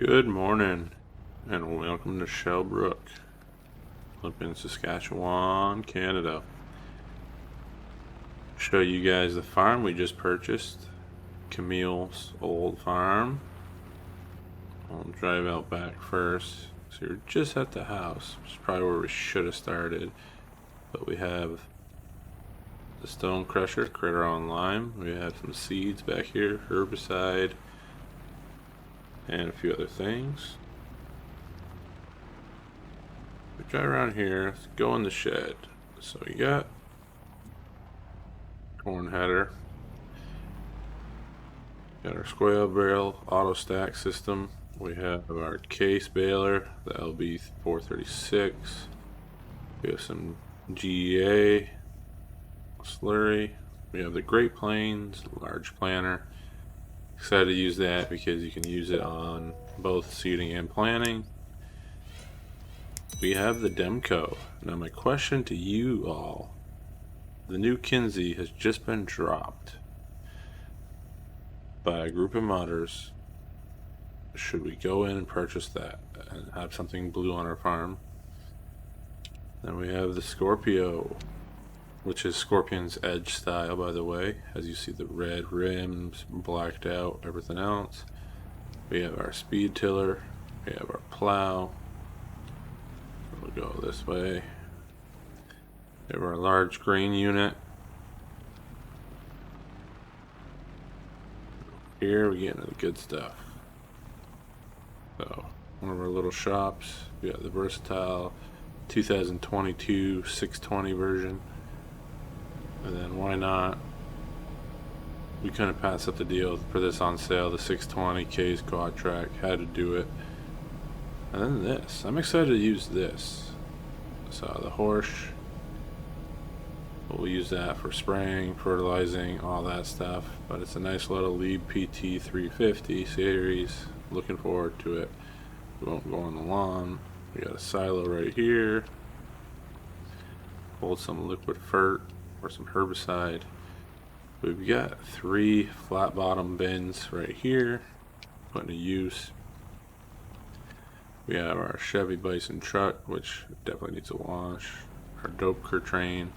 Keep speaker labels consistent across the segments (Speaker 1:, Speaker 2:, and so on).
Speaker 1: Good morning and welcome to Shellbrook, up in Saskatchewan, Canada. Show you guys the farm we just purchased, Camil's old farm. I'll drive out back first. So we're just at the house, which is probably where we should have started. But we have the stone crusher, critter on lime. We have some seeds back here, herbicide, and a few other things. We drive around here, let's go in the shed. So we got corn header, got our square barrel auto stack system. We have our case baler, the LB 436. We have some GEA slurry. We have the Great Plains large planter. Excited to use that because you can use it on both seeding and planting. We have the Demco. Now my question to you all, the new Kinsey has just been dropped by a group of modders. Should we go in and purchase that and have something blue on our farm? Then we have the Scorpio, which is Scorpion's Edge style, by the way. As you see, the red rims, blacked out, everything else. We have our speed tiller. We have our plow. We'll go this way. We have our large grain unit. Here we get into the good stuff. So, one of our little shops. We got the versatile 2022 620 version. And then why not? We couldn't pass up the deal for this on sale, the 620 K's quad track. Had to do it. And then this. I'm excited to use this. So the horse. We'll use that for spraying, fertilizing, all that stuff. But it's a nice little Lead PT 350 series. Looking forward to it. We won't go on the lawn. We got a silo right here. Hold some liquid fert or some herbicide. We've got 3 flat bottom bins right here. Putting to use. We have our Chevy Bison truck, which definitely needs a wash. Our dope train.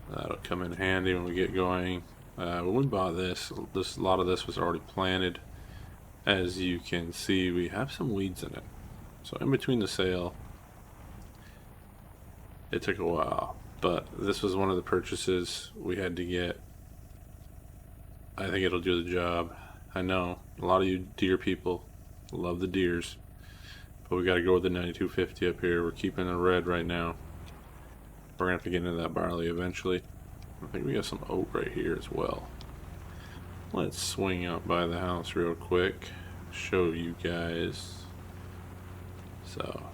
Speaker 1: That'll come in handy when we get going. When we bought this, a lot of this was already planted. As you can see, we have some weeds in it. So in between the sale, it took a while. But this was one of the purchases we had to get. I think it'll do the job. I know a lot of you deer people love the deers, but we got to go with the 9250 up here. We're keeping the red right now. We're gonna have to get into that barley eventually. I think we got some oat right here as well. Let's swing up by the house real quick, show you guys. So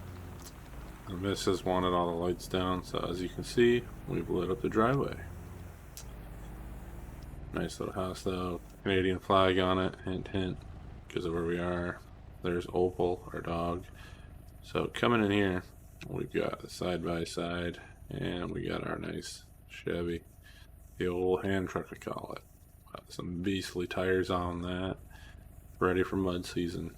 Speaker 1: the missus wanted all the lights down, so as you can see, we've lit up the driveway. Nice little house though, Canadian flag on it, hint hint, because of where we are. There's Opal, our dog. So coming in here, we've got the side by side, and we got our nice Chevy, the old hand truck I call it. Got some beastly tires on that, ready for mud season.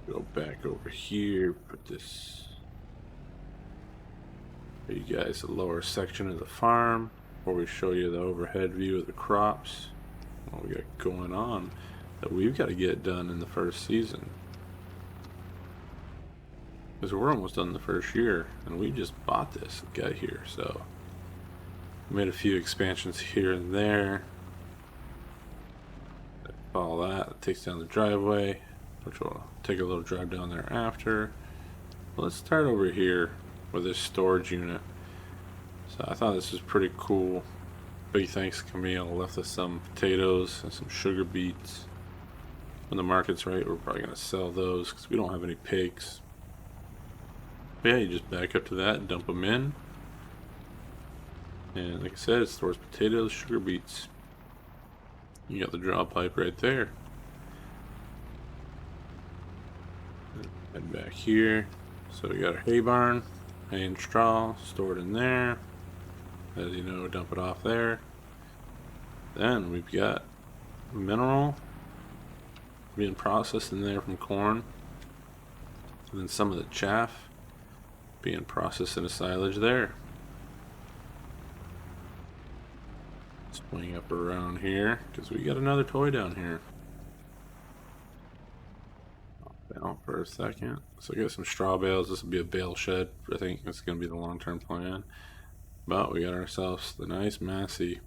Speaker 1: Go back over here, put this, show you guys the lower section of the farm, where we show you the overhead view of the crops, what we got going on that we've got to get done in the first season. Because we're almost done the first year, and we just bought this guy here, so we made a few expansions here and there. All that takes down the driveway, which we'll take a little drive down there after. Let's start over here with this storage unit. So I thought this was pretty cool. Big thanks to Camil, left us some potatoes and some sugar beets. When the market's right, we're probably going to sell those because we don't have any pigs. But yeah, you just back up to that and dump them in. And like I said, it stores potatoes, sugar beets. You got the draw pipe right there. Head back here. So we got our hay barn, hay and straw stored in there. As you know, dump it off there. Then we've got mineral being processed in there from corn, and then some of the chaff being processed into silage there. Swing up around here because we got another toy down here. Down for a second. So I got some straw bales. This will be a bale shed. I think it's going to be the long-term plan. But we got ourselves the nice Massey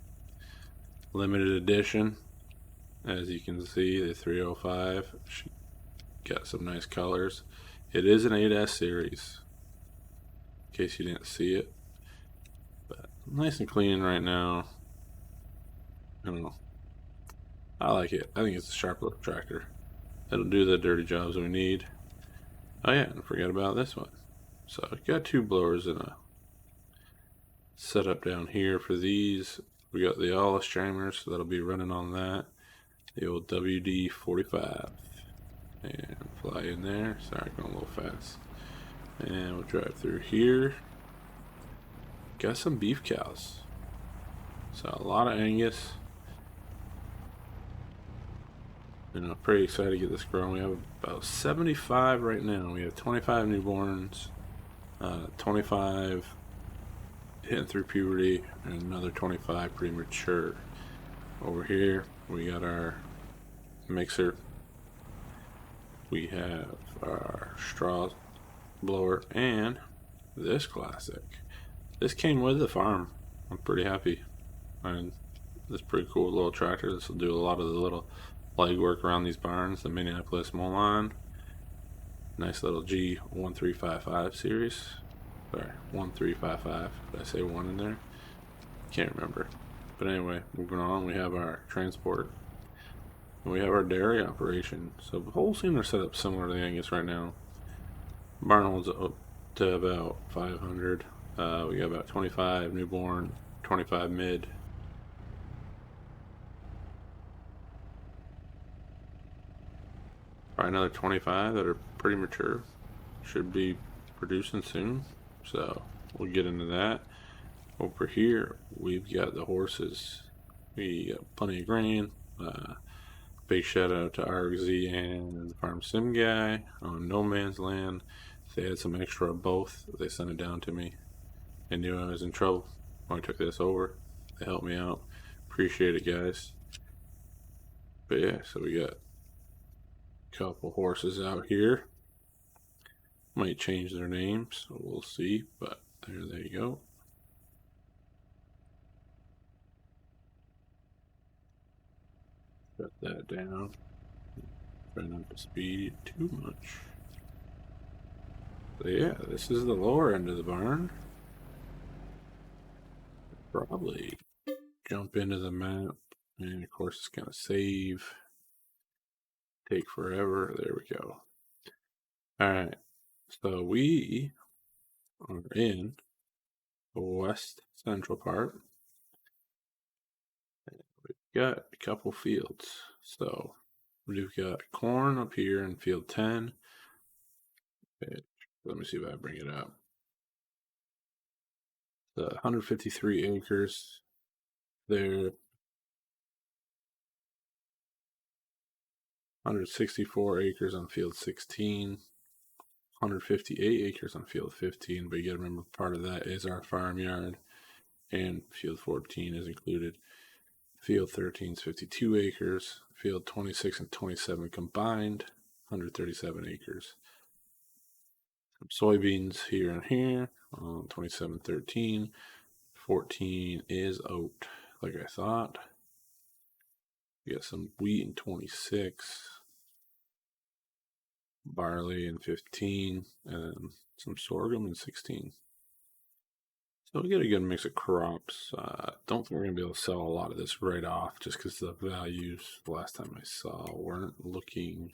Speaker 1: limited edition. As you can see, the 305 got some nice colors. It is an 8S series, in case you didn't see it. But nice and clean right now. I don't know. I like it. I think it's a Shellbrook tractor. It'll do the dirty jobs we need. Oh yeah, and forget about this one. So I've got two blowers in a setup down here for these. We got the all streamers, so that'll be running on that. The old WD-45. And fly in there. Sorry, going a little fast. And we'll drive through here. Got some beef cows. So a lot of Angus. And I'm pretty excited to get this growing. We have about 75 right now. We have 25 newborns, 25 hitting through puberty, and another 25 premature. Over here, we got our mixer. We have our straw blower and this classic. This came with the farm. I'm pretty happy. And this pretty cool little tractor. This will do a lot of the little legwork around these barns. The Minneapolis Moline. Nice little G1355 series. Sorry, 1355. Did I say one in there? Can't remember. But anyway, moving on, we have our transport. And we have our dairy operation. So the whole scene are set up similar to the Angus right now. Barn holds up to about 500. We got about 25 newborn, 25 mid. Probably another 25 that are pretty mature. Should be producing soon. So we'll get into that. Over here, we've got the horses. We got plenty of grain. Big shout out to RZ and the Farm Sim guy on No Man's Land. If they had some extra of both, they sent it down to me. They knew I was in trouble when I took this over. They helped me out. Appreciate it, guys. But yeah, so we got a couple horses out here. Might change their names, so we'll see. But there you go. Got that down. Try not to speed too much. So yeah, this is the lower end of the barn. Probably jump into the map, and of course it's gonna save. Take forever. There we go. Alright, so we are in the west central part. We've got a couple fields. So we've got corn up here in field 10. Okay, let me see if I bring it up. The 153 acres there. 164 acres on field 16. 158 acres on field 15, but you gotta remember part of that is our farmyard, and field 14 is included. Field 13 is 52 acres. Field 26 and 27 combined, 137 acres. Some soybeans here and here on 27, 13. 14 is oat, like I thought. We got some wheat in 26. Barley in 15, and some sorghum in 16. So we get a good mix of crops. Don't think we're going to be able to sell a lot of this right off just because the values the last time I saw weren't looking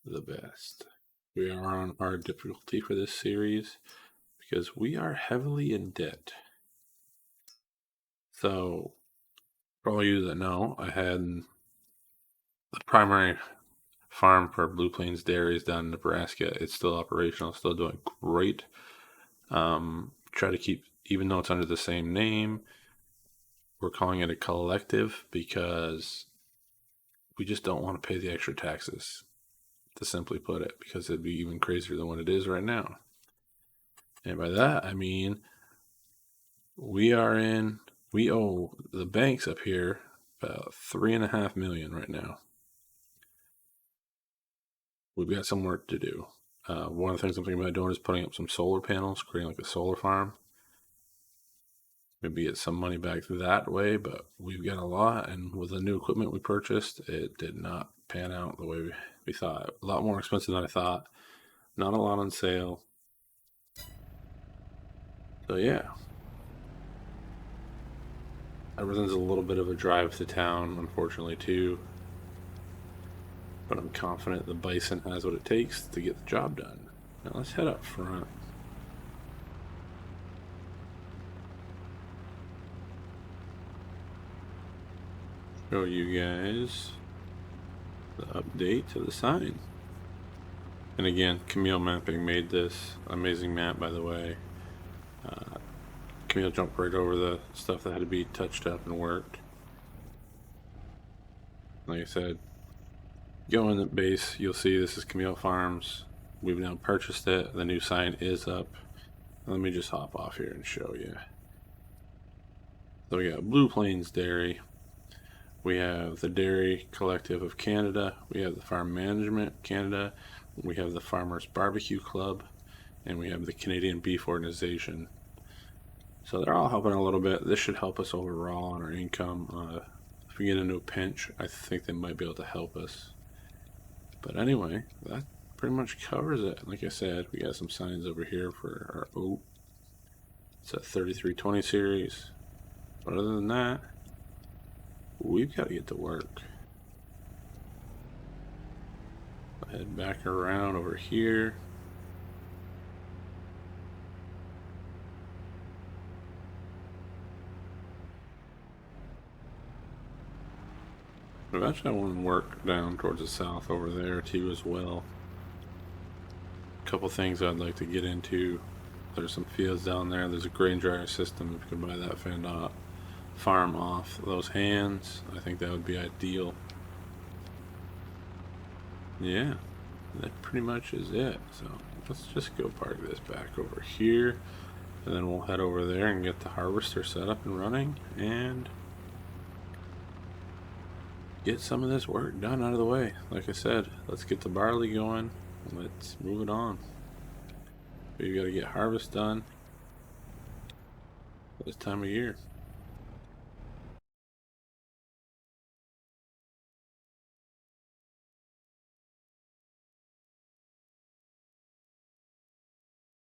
Speaker 1: the best. We are on hard difficulty for this series because we are heavily in debt. So, for all you that know, I had the primary farm for Blue Plains Dairies down in Nebraska. It's still operational, still doing great. Try to keep, even though it's under the same name, we're calling it a collective because we just don't want to pay the extra taxes, to simply put it, because it'd be even crazier than what it is right now. And by that, I mean we owe the banks up here about 3.5 million right now. We've got some work to do. One of the things I'm thinking about doing is putting up some solar panels, creating like a solar farm. Maybe get some money back that way, but we've got a lot, and with the new equipment we purchased, it did not pan out the way we thought. A lot more expensive than I thought. Not a lot on sale. So yeah, everything's a little bit of a drive to town, unfortunately, too. But I'm confident the Bison has what it takes to get the job done. Now let's head up front. Show you guys the update to the sign. And again, Camil Mapping made this amazing map, by the way. Camil jumped right over the stuff that had to be touched up and worked. Like I said, go in the base, you'll see this is Camil Farms. We've now purchased it. The new sign is up. Let me just hop off here and show you. So we got Blue Plains Dairy. We have the Dairy Collective of Canada. We have the Farm Management Canada. We have the Farmers Barbecue Club. And we have the Canadian Beef Organization. So they're all helping a little bit. This should help us overall on our income. If we get into a pinch, I think they might be able to help us. But anyway, that pretty much covers it. Like I said, we got some signs over here for our oat. It's a 3320 series. But other than that, we've got to get to work. I'll head back around over here. Eventually I want to work down towards the south over there too as well. A couple things I'd like to get into. There's some fields down there. There's a grain dryer system. If you could buy that farm off those hands, I think that would be ideal. Yeah, that pretty much is it. So let's just go park this back over here, and then we'll head over there and get the harvester set up and running and get some of this work done out of the way. Like I said, let's get the barley going and let's move it on. We've got to get harvest done this time of year.